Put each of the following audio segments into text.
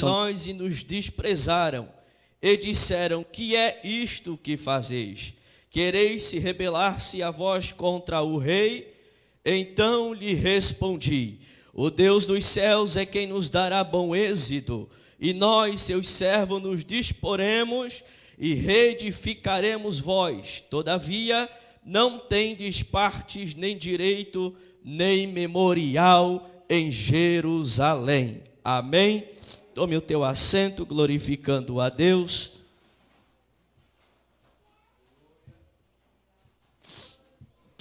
nós e nos desprezaram, e disseram: que é isto que fazeis? Quereis se rebelar-se a vós contra o rei? Então lhe respondi: o Deus dos céus é quem nos dará bom êxito, e nós, seus servos, nos disporemos e reedificaremos vós. Todavia, não tendes partes, nem direito, nem memorial em Jerusalém. Amém? Tome o teu assento, glorificando a Deus.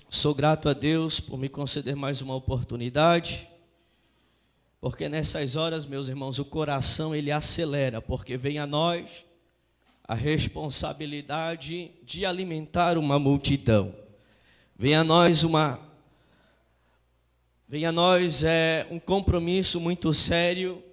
Sou grato a Deus por me conceder mais uma oportunidade, porque nessas horas, meus irmãos, o coração ele acelera, porque vem a nós a responsabilidade de alimentar uma multidão. Vem a nós um compromisso muito sério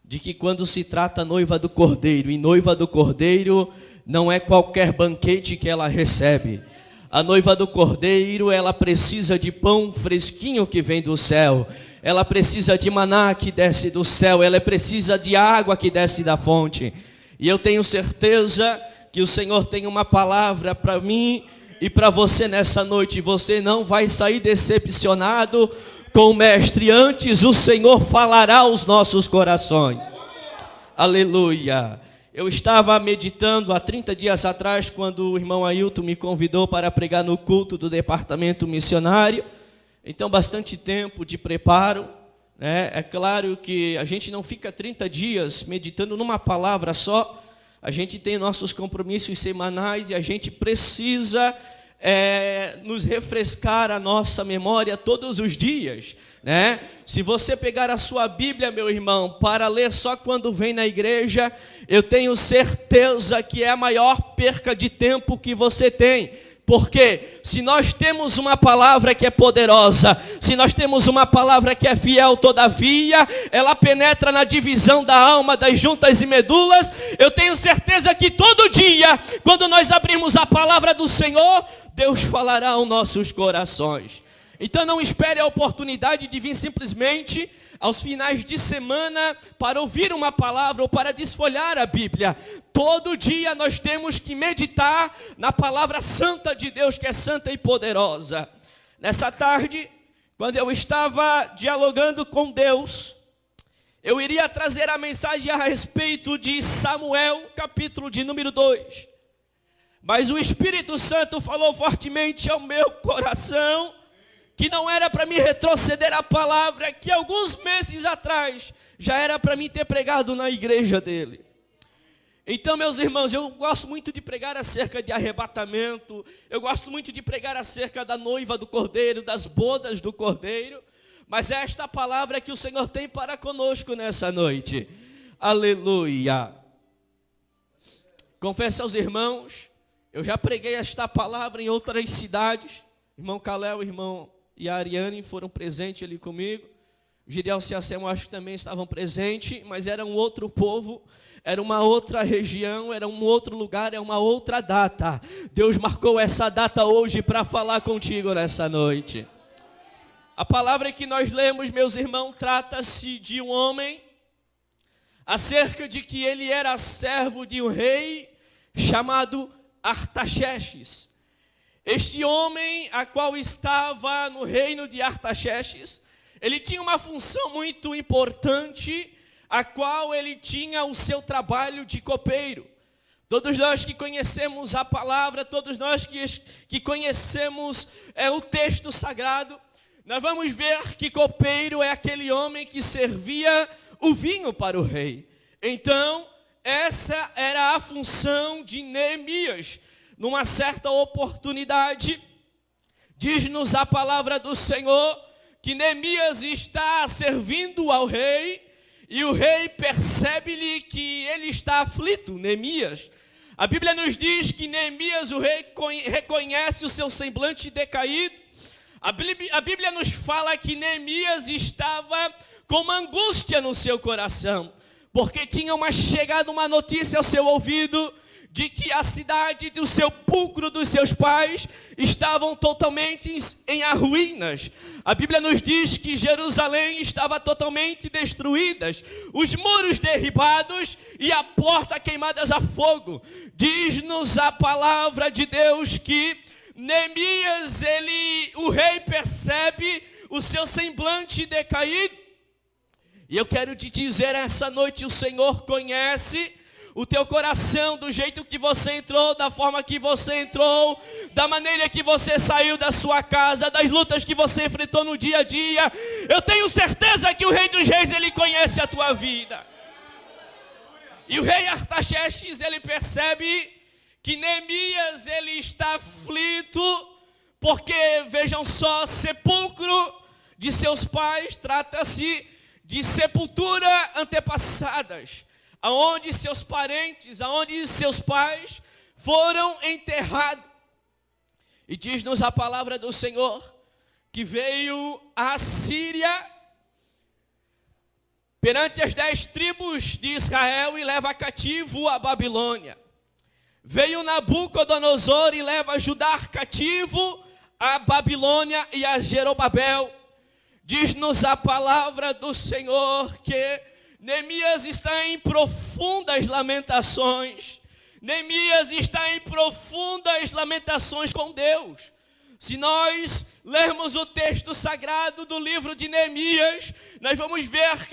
de que quando se trata noiva do Cordeiro, e noiva do Cordeiro não é qualquer banquete que ela recebe. A noiva do Cordeiro, ela precisa de pão fresquinho que vem do céu. Ela precisa de maná que desce do céu. Ela precisa de água que desce da fonte. E eu tenho certeza que o Senhor tem uma palavra para mim e para você nessa noite. Você não vai sair decepcionado com o Mestre. Antes o Senhor falará aos nossos corações. Aleluia. Eu estava meditando há 30 dias atrás, quando o irmão Ailton me convidou para pregar no culto do departamento missionário. Então, bastante tempo de preparo, né? É claro que a gente não fica 30 dias meditando numa palavra só. A gente tem nossos compromissos semanais e a gente precisa nos refrescar a nossa memória todos os dias, né? Se você pegar a sua Bíblia, meu irmão, para ler só quando vem na igreja, eu tenho certeza que é a maior perca de tempo que você tem. Porque se nós temos uma palavra que é poderosa, se nós temos uma palavra que é fiel, todavia, ela penetra na divisão da alma, das juntas e medulas, eu tenho certeza que todo dia, quando nós abrimos a palavra do Senhor, Deus falará aos nossos corações. Então não espere a oportunidade de vir simplesmente aos finais de semana para ouvir uma palavra ou para desfolhar a Bíblia. Todo dia nós temos que meditar na palavra santa de Deus, que é santa e poderosa. Nessa tarde, quando eu estava dialogando com Deus, eu iria trazer a mensagem a respeito de Samuel, capítulo de número 2. Mas o Espírito Santo falou fortemente ao meu coração que não era para mim retroceder a palavra que alguns meses atrás já era para mim ter pregado na igreja dele. Então, meus irmãos, eu gosto muito de pregar acerca de arrebatamento, eu gosto muito de pregar acerca da noiva do Cordeiro, das bodas do Cordeiro, mas é esta palavra que o Senhor tem para conosco nessa noite. Aleluia. Confesso aos irmãos, eu já preguei esta palavra em outras cidades. Irmão Calel, irmão e a Ariane foram presentes ali comigo. O Giriel e a Selma acho que também estavam presentes, mas era um outro povo, era uma outra região, era um outro lugar, é uma outra data. Deus marcou essa data hoje para falar contigo nessa noite. A palavra que nós lemos, meus irmãos, trata-se de um homem, acerca de que ele era servo de um rei chamado Artaxerxes. Este homem, a qual estava no reino de Artaxerxes, ele tinha uma função muito importante, a qual ele tinha o seu trabalho de copeiro. Todos nós que conhecemos a palavra, todos nós que conhecemos o texto sagrado, nós vamos ver que copeiro é aquele homem que servia o vinho para o rei. Então, essa era a função de Neemias. Numa certa oportunidade, diz-nos a palavra do Senhor que Neemias está servindo ao rei e o rei percebe-lhe que ele está aflito, Neemias. A Bíblia nos diz que Neemias, o rei, reconhece o seu semblante decaído. A Bíblia nos fala que Neemias estava com uma angústia no seu coração, porque tinha chegado uma notícia ao seu ouvido de que a cidade do sepulcro dos seus pais estavam totalmente em ruínas. A Bíblia nos diz que Jerusalém estava totalmente destruída, os muros derribados e a porta queimadas a fogo. Diz-nos a palavra de Deus que Neemias, o rei percebe o seu semblante decaído. E eu quero te dizer essa noite, o Senhor conhece o teu coração, do jeito que você entrou, da forma que você entrou, da maneira que você saiu da sua casa, das lutas que você enfrentou no dia a dia. Eu tenho certeza que o Rei dos Reis, ele conhece a tua vida. E o rei Artaxerxes, ele percebe que Neemias, ele está aflito, porque, vejam só, sepulcro de seus pais, trata-se de sepultura antepassadas, aonde seus parentes, aonde seus pais foram enterrados. E diz-nos a palavra do Senhor que veio a Síria perante as 10 tribos de Israel e leva cativo a Babilônia. Veio Nabucodonosor e leva Judá cativo a Babilônia e a Jerobabel. Diz-nos a palavra do Senhor que Neemias está em profundas lamentações. Neemias está em profundas lamentações com Deus. Se nós lermos o texto sagrado do livro de Neemias, nós vamos ver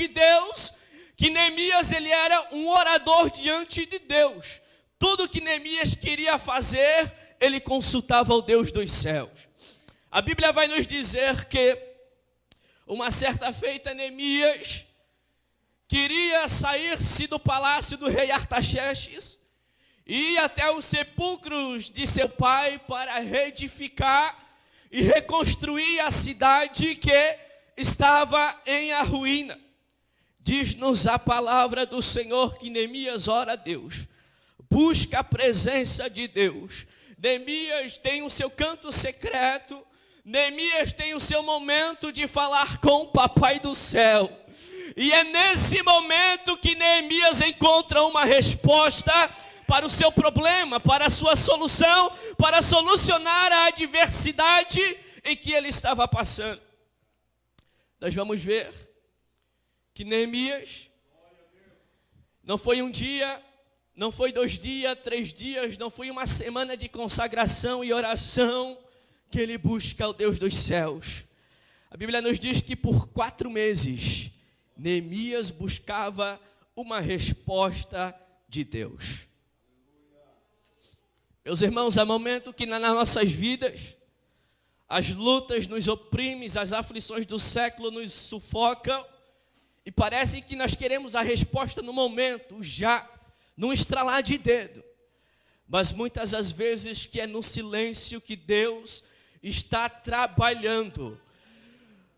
que Neemias, ele era um orador diante de Deus. Tudo que Neemias queria fazer, ele consultava o Deus dos céus. A Bíblia vai nos dizer que uma certa feita Neemias queria sair-se do palácio do rei Artaxerxes e ir até os sepulcros de seu pai para reedificar e reconstruir a cidade que estava em ruína. Diz-nos a palavra do Senhor que Neemias ora a Deus, busca a presença de Deus. Neemias tem o seu canto secreto, Neemias tem o seu momento de falar com o Papai do céu. E é nesse momento que Neemias encontra uma resposta para o seu problema, para a sua solução, para solucionar a adversidade em que ele estava passando. Nós vamos ver que Neemias não foi um dia, não foi 2 dias, 3 dias, não foi uma semana de consagração e oração que ele busca o Deus dos céus. A Bíblia nos diz que por 4 meses Neemias buscava uma resposta de Deus. Meus irmãos, há momento que nas nossas vidas as lutas nos oprimem, as aflições do século nos sufocam e parece que nós queremos a resposta no momento, já, num estralar de dedo. Mas muitas das vezes que é no silêncio que Deus está trabalhando.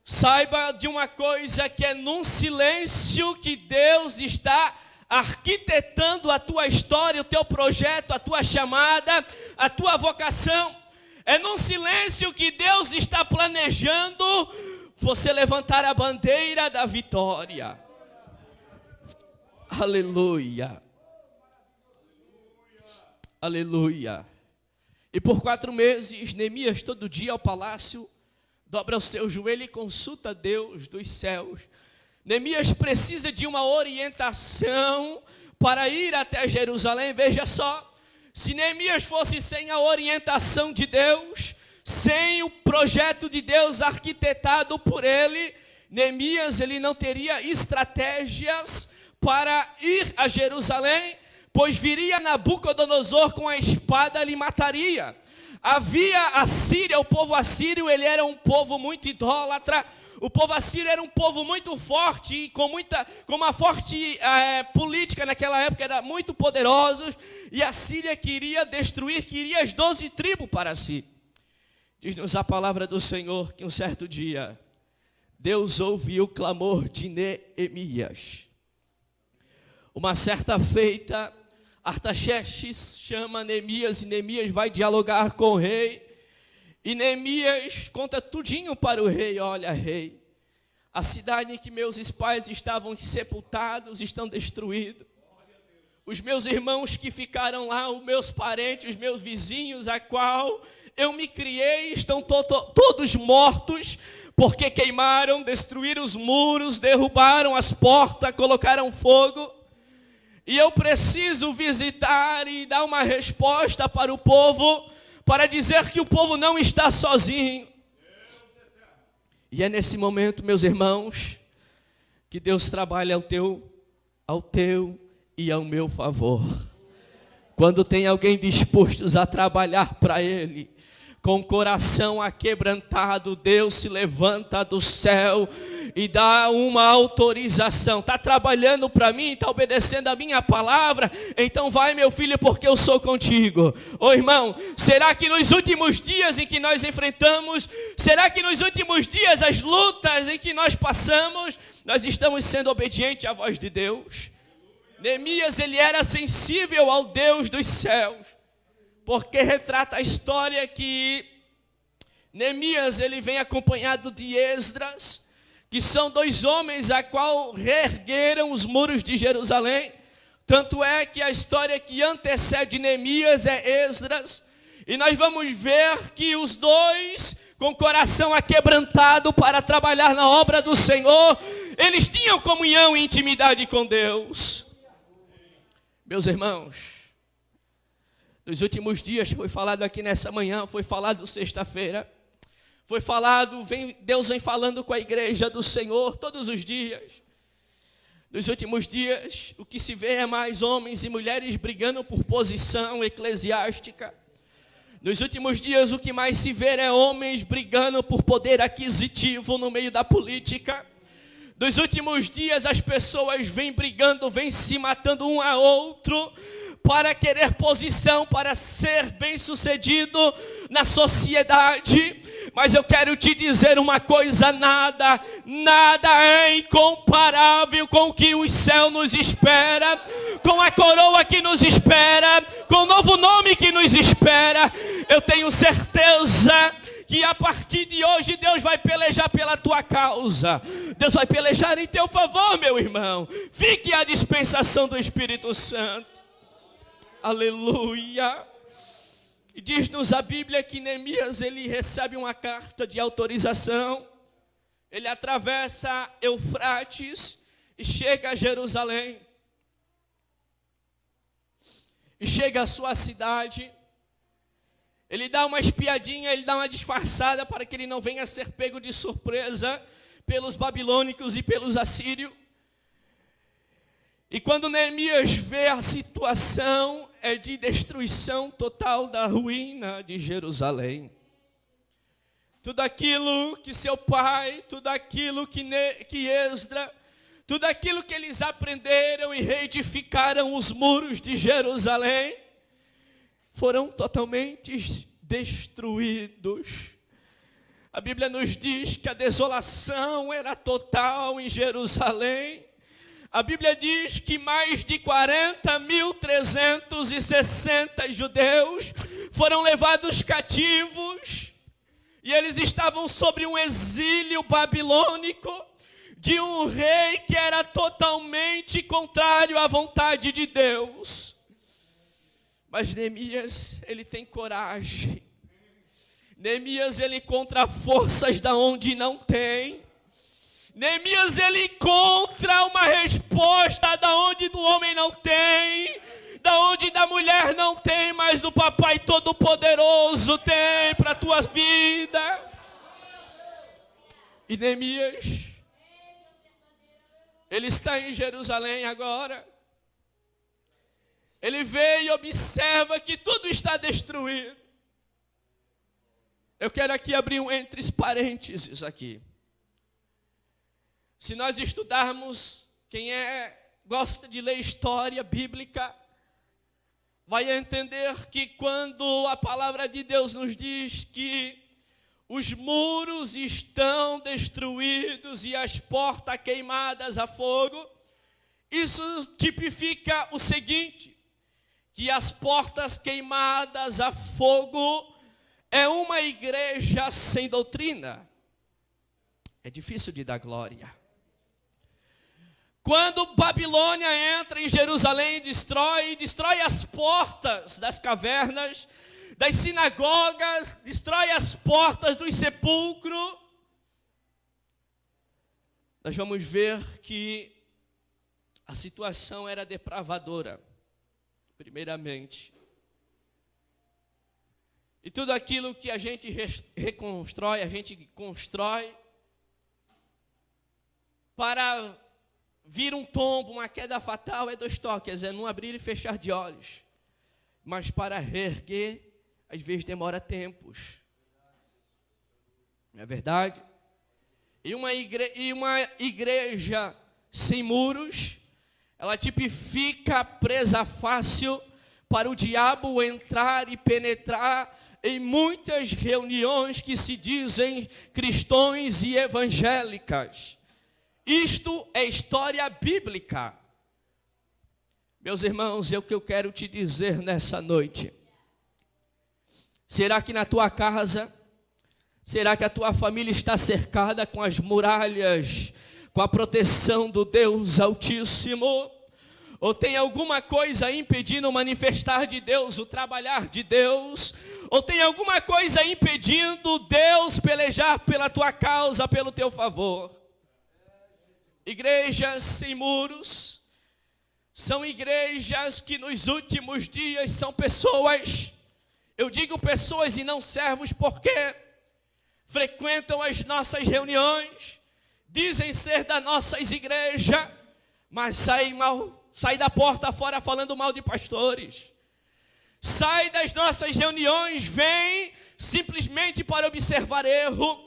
Saiba de uma coisa, que é num silêncio que Deus está arquitetando a tua história, o teu projeto, a tua chamada, a tua vocação. É num silêncio que Deus está planejando você levantar a bandeira da vitória. Aleluia. Aleluia. E por 4 meses, Neemias todo dia ao palácio, dobra o seu joelho e consulta a Deus dos céus. Neemias precisa de uma orientação para ir até Jerusalém. Veja só, se Neemias fosse sem a orientação de Deus, sem o projeto de Deus arquitetado por ele, Neemias, ele não teria estratégias para ir a Jerusalém, pois viria Nabucodonosor com a espada e lhe mataria. Havia a Síria, o povo assírio, ele era um povo muito idólatra. O povo assírio era um povo muito forte, e com uma forte política naquela época, era muito poderosos. E a Síria queria destruir, queria as 12 tribos para si. Diz-nos a palavra do Senhor que um certo dia, Deus ouviu o clamor de Neemias. Uma certa feita, Artaxerxes chama Neemias e Neemias vai dialogar com o rei. E Neemias conta tudinho para o rei. Olha, rei, a cidade em que meus pais estavam sepultados estão destruídos. Os meus irmãos que ficaram lá, os meus parentes, os meus vizinhos, a qual eu me criei, estão todos mortos, porque queimaram, destruíram os muros, derrubaram as portas, colocaram fogo. E eu preciso visitar e dar uma resposta para o povo, para dizer que o povo não está sozinho. E é nesse momento, meus irmãos, que Deus trabalha ao teu e ao meu favor. Quando tem alguém disposto a trabalhar para Ele, com o coração aquebrantado, Deus se levanta do céu e dá uma autorização. Está trabalhando para mim, está obedecendo a minha palavra? Então vai, meu filho, porque eu sou contigo. Ô irmão, será que nos últimos dias em que nós enfrentamos, será que nos últimos dias as lutas em que nós passamos, nós estamos sendo obedientes à voz de Deus? Neemias, ele era sensível ao Deus dos céus, porque retrata a história que Neemias, ele vem acompanhado de Esdras, que são dois homens a qual reergueram os muros de Jerusalém. Tanto é que a história que antecede Neemias é Esdras, e nós vamos ver que os dois, com o coração aquebrantado para trabalhar na obra do Senhor, eles tinham comunhão e intimidade com Deus. Meus irmãos, nos últimos dias, foi falado aqui nessa manhã, foi falado sexta-feira, foi falado, Deus vem falando com a igreja do Senhor todos os dias. Nos últimos dias, o que se vê é mais homens e mulheres brigando por posição eclesiástica. Nos últimos dias, o que mais se vê é homens brigando por poder aquisitivo no meio da política. Nos últimos dias, as pessoas vêm brigando, vêm se matando um ao outro, para querer posição, para ser bem-sucedido na sociedade. Mas eu quero te dizer uma coisa, nada é incomparável com o que o céu nos espera, com a coroa que nos espera, com o novo nome que nos espera. Eu tenho certeza que a partir de hoje Deus vai pelejar pela tua causa. Deus vai pelejar em teu favor, meu irmão. Fique à dispensação do Espírito Santo. Aleluia. E diz-nos a Bíblia que Neemias, ele recebe uma carta de autorização. Ele atravessa Eufrates e chega a Jerusalém. E chega à sua cidade. Ele dá uma espiadinha, ele dá uma disfarçada para que ele não venha a ser pego de surpresa pelos babilônicos e pelos assírios. E quando Neemias vê a situação, é de destruição total da ruína de Jerusalém. Tudo aquilo que seu pai, tudo aquilo que Esdras, tudo aquilo que eles aprenderam e reedificaram os muros de Jerusalém, foram totalmente destruídos. A Bíblia nos diz que a desolação era total em Jerusalém. A Bíblia diz que mais de 40.360 judeus foram levados cativos, e eles estavam sobre um exílio babilônico de um rei que era totalmente contrário à vontade de Deus. Mas Neemias, ele tem coragem. Neemias, ele encontra forças da onde não tem. Neemias, ele encontra uma resposta da onde do homem não tem, da onde da mulher não tem, mas do Papai Todo-Poderoso tem para a tua vida. E Neemias, ele está em Jerusalém agora. Ele vê e observa que tudo está destruído. Eu quero aqui abrir um entre parênteses aqui. Se nós estudarmos, quem gosta de ler história bíblica, vai entender que quando a palavra de Deus nos diz que os muros estão destruídos e as portas queimadas a fogo, isso tipifica o seguinte, que as portas queimadas a fogo é uma igreja sem doutrina. É difícil de dar glória. Quando Babilônia entra em Jerusalém, destrói as portas das cavernas, das sinagogas, destrói as portas dos sepulcros, nós vamos ver que a situação era depravadora, primeiramente. E tudo aquilo que a gente reconstrói, a gente constrói para vir um tombo, uma queda fatal, é 2 toques, é não abrir e fechar de olhos. Mas para reerguer, às vezes demora tempos. Não é verdade? E uma igreja sem muros, ela tipifica presa fácil para o diabo entrar e penetrar em muitas reuniões que se dizem cristãos e evangélicas. Isto é história bíblica. Meus irmãos, é o que eu quero te dizer nessa noite. Será que na tua casa, será que a tua família está cercada com as muralhas, com a proteção do Deus Altíssimo? Ou tem alguma coisa impedindo o manifestar de Deus, o trabalhar de Deus? Ou tem alguma coisa impedindo Deus pelejar pela tua causa, pelo teu favor? Igrejas sem muros são igrejas que nos últimos dias são pessoas, eu digo pessoas e não servos, porque frequentam as nossas reuniões, dizem ser das nossas igrejas, mas sai da porta fora falando mal de pastores. Sai das nossas reuniões, vem simplesmente para observar erro,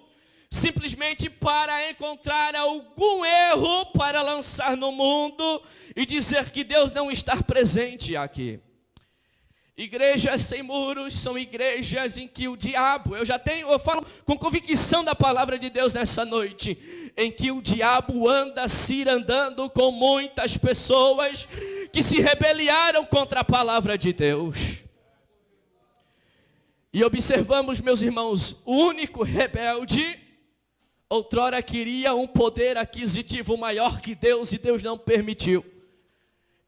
simplesmente para encontrar algum erro para lançar no mundo e dizer que Deus não está presente aqui. Igrejas sem muros são igrejas em que o diabo, eu falo com convicção da palavra de Deus nessa noite, em que o diabo anda cirandando com muitas pessoas que se rebelaram contra a palavra de Deus. E observamos, meus irmãos, o único rebelde outrora queria um poder aquisitivo maior que Deus, e Deus não permitiu.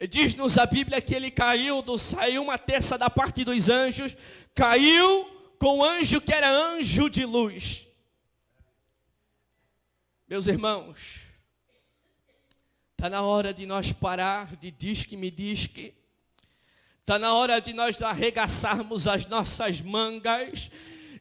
Diz-nos a Bíblia que ele saiu 1/3 da parte dos anjos, caiu com o anjo que era anjo de luz. Meus irmãos, está na hora de nós parar de diz-que-me diz-que. Está na hora de nós arregaçarmos as nossas mangas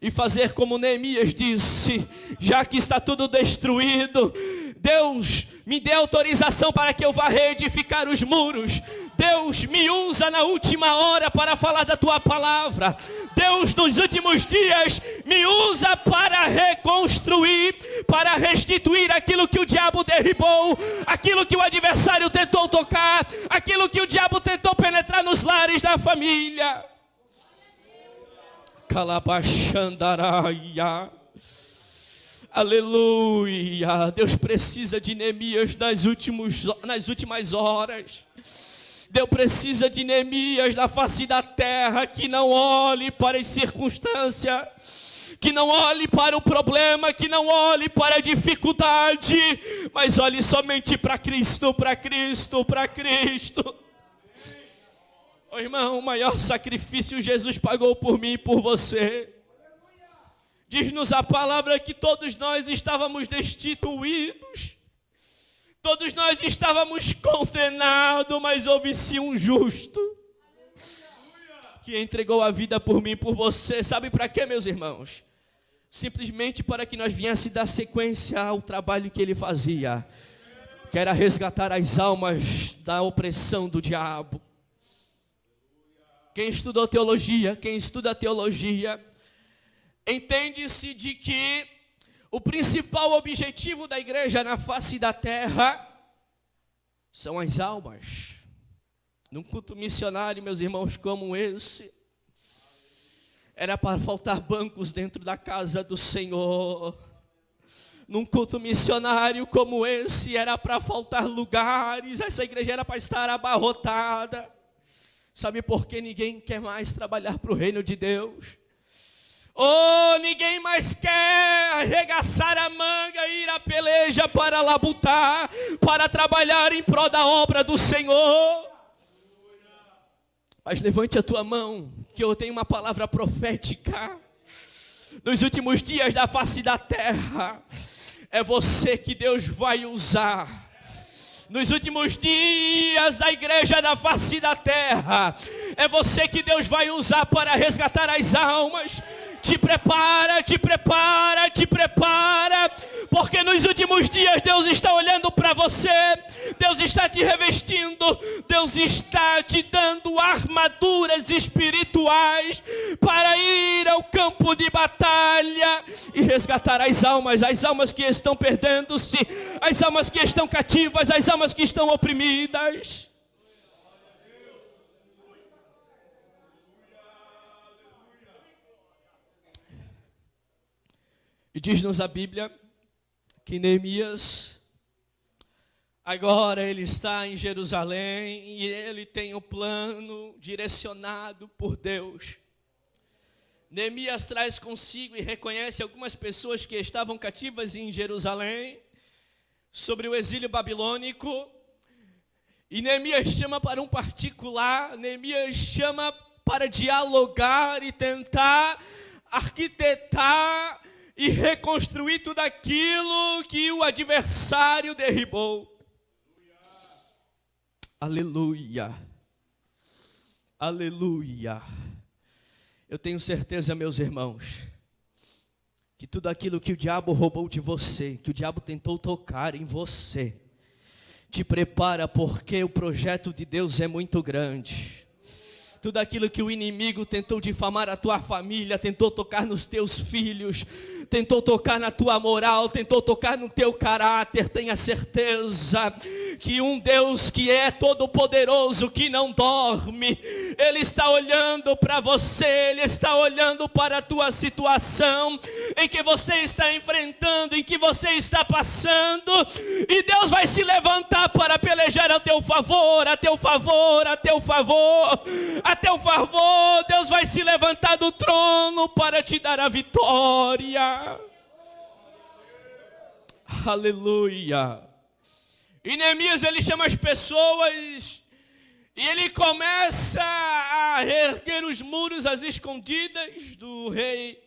e fazer como Neemias disse: já que está tudo destruído, Deus me dê autorização para que eu vá reedificar os muros. Deus me usa na última hora para falar da tua palavra. Deus nos últimos dias me usa para reconstruir, para restituir aquilo que o diabo derribou, aquilo que o adversário tentou tocar, aquilo que o diabo tentou penetrar nos lares da família. Calabachandaraia. Aleluia. Deus precisa de Neemias nas últimas horas. Deus precisa de Neemias na face da terra, que não olhe para as circunstâncias, que não olhe para o problema, que não olhe para a dificuldade, mas olhe somente para Cristo, para Cristo, para Cristo. Oh, irmão, o maior sacrifício Jesus pagou por mim e por você. Diz-nos a palavra que todos nós estávamos destituídos, todos nós estávamos condenados, mas houve-se um justo que entregou a vida por mim e por você. Sabe para quê, meus irmãos? Simplesmente para que nós viéssemos dar sequência ao trabalho que ele fazia, que era resgatar as almas da opressão do diabo. Quem estudou teologia, quem estuda teologia, entende-se de que o principal objetivo da igreja na face da terra são as almas. Num culto missionário, meus irmãos, como esse, era para faltar bancos dentro da casa do Senhor. Num culto missionário como esse, era para faltar lugares, essa igreja era para estar abarrotada. Sabe por que ninguém quer mais trabalhar para o reino de Deus? Oh, ninguém mais quer arregaçar a manga e ir à peleja para labutar, para trabalhar em prol da obra do Senhor. Mas levante a tua mão, que eu tenho uma palavra profética. Nos últimos dias da face da terra, é você que Deus vai usar. Nos últimos dias da igreja da face da terra, é você que Deus vai usar para resgatar as almas. Te prepara, te prepara, te prepara, porque nos últimos dias Deus está olhando para você, Deus está te revestindo, Deus está te dando armaduras espirituais para ir ao campo de batalha e resgatar as almas que estão perdendo-se, as almas que estão cativas, as almas que estão oprimidas. E diz-nos a Bíblia que Neemias, agora ele está em Jerusalém e ele tem um plano direcionado por Deus. Neemias traz consigo e reconhece algumas pessoas que estavam cativas em Jerusalém, sobre o exílio babilônico. E Neemias chama para um particular, Neemias chama para dialogar e tentar arquitetar e reconstruir tudo aquilo que o adversário derribou. Aleluia. Aleluia. Eu tenho certeza, meus irmãos, que tudo aquilo que o diabo roubou de você, que o diabo tentou tocar em você, te prepara, porque o projeto de Deus é muito grande. Tudo aquilo que o inimigo tentou difamar a tua família, tentou tocar nos teus filhos, tentou tocar na tua moral, tentou tocar no teu caráter, tenha certeza que um Deus que é todo poderoso, que não dorme, Ele está olhando para você, Ele está olhando para a tua situação, em que você está enfrentando, em que você está passando, e Deus vai se levantar para pelejar a teu favor, a teu favor, a teu favor, a teu favor. Deus vai se levantar do trono para te dar a vitória. Aleluia. E Neemias, ele chama as pessoas e ele começa a erguer os muros às escondidas do rei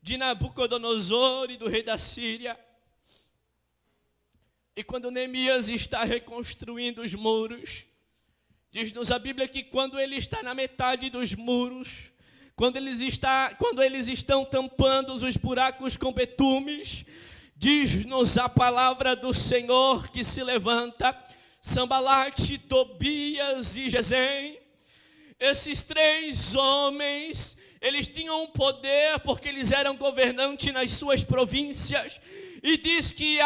de Nabucodonosor e do rei da Síria. E quando Neemias está reconstruindo os muros, diz-nos a Bíblia que quando ele está na metade dos muros, quando eles estão tampando os buracos com betumes, diz-nos a palavra do Senhor que se levanta Sambalate, Tobias e Gesem. Esses três homens, eles tinham um poder porque eles eram governantes nas suas províncias. E diz que a